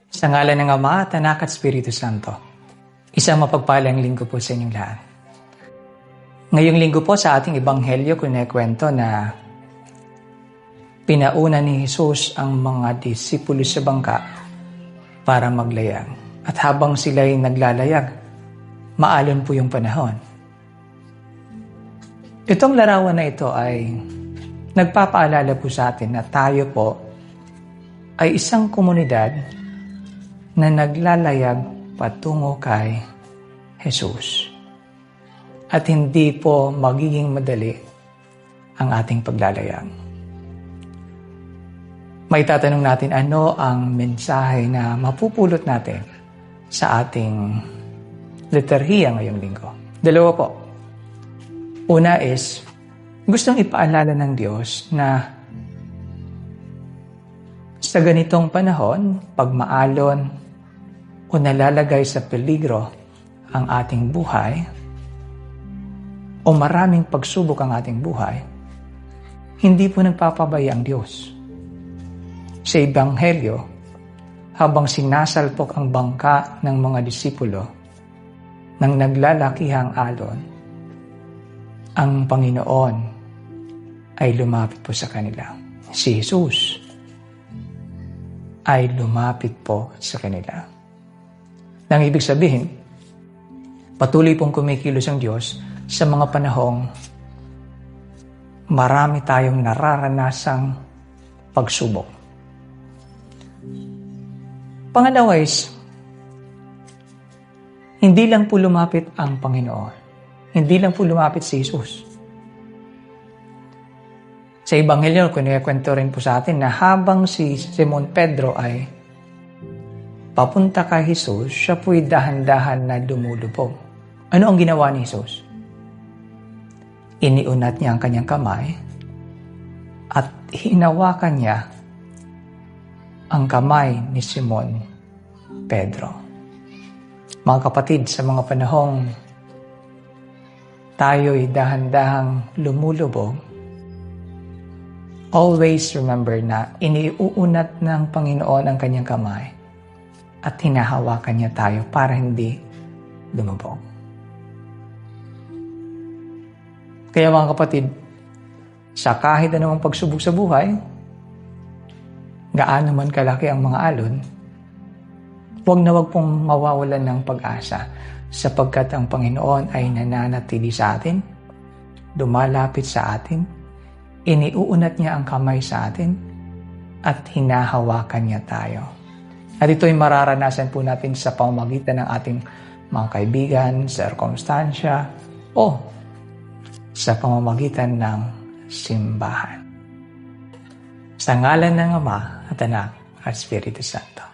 Sa ngalan ng Ama at Anak at Espiritu Santo. Isang mapagpalang linggo po sa inyong lahat. Ngayong linggo po sa ating Ebanghelyo, kunikwento na pinauna ni Jesus ang mga disipulo sa bangka para maglayag. At habang sila'y naglalayag, maalon po yung panahon. Itong larawan na ito ay nagpapaalala po sa atin na tayo po ay isang komunidad na naglalayag patungo kay Jesus. At hindi po magiging madali ang ating paglalayag. May tatanong natin, ano ang mensahe na mapupulot natin sa ating liturhiya ngayong linggo? Dalawa po. Una is, gustong ipaalala ng Diyos na sa ganitong panahon, pag maalon o nalalagay sa peligro ang ating buhay o maraming pagsubok ang ating buhay, hindi po nagpapabaya ang Diyos. Sa Ebanghelyo, habang sinasalpok ang bangka ng mga disipulo ng naglalakihang alon, ang Panginoon ay lumapit po sa kanila. Si Jesus ay lumapit po sa kanila. Nang ibig sabihin, patuloy pong kumikilos ang Diyos sa mga panahong marami tayong nararanasang pagsubok. Pangalawa is, hindi lang po lumapit ang Panginoon. Hindi lang po lumapit si Jesus. Sa Ebanghelyo, kunikwento rin po sa atin na habang si Simon Pedro ay papunta kay Jesus, siya po'y dahan-dahan na lumulubog. Ano ang ginawa ni Jesus? Iniunat niya ang kanyang kamay at hinawakan niya ang kamay ni Simon Pedro. Mga kapatid, sa mga panahong tayo'y dahan-dahang lumulubog, always remember na iniuunat ng Panginoon ang kanyang kamay at hinahawakan niya tayo para hindi lumubog. Kaya mga kapatid, sa kahit anumang pagsubok sa buhay, gaano man kalaki ang mga alon, huwag na huwag pong mawawalan ng pag-asa sapagkat ang Panginoon ay nananatili sa atin, lumalapit sa atin, iniuunat niya ang kamay sa atin, at hinahawakan niya tayo. At ito'y mararanasan po natin sa pamamagitan ng ating mga kaibigan, sirkumstansya, o sa pamamagitan ng simbahan. Sa ngalan ng Ama at Anak at Espiritu Santo.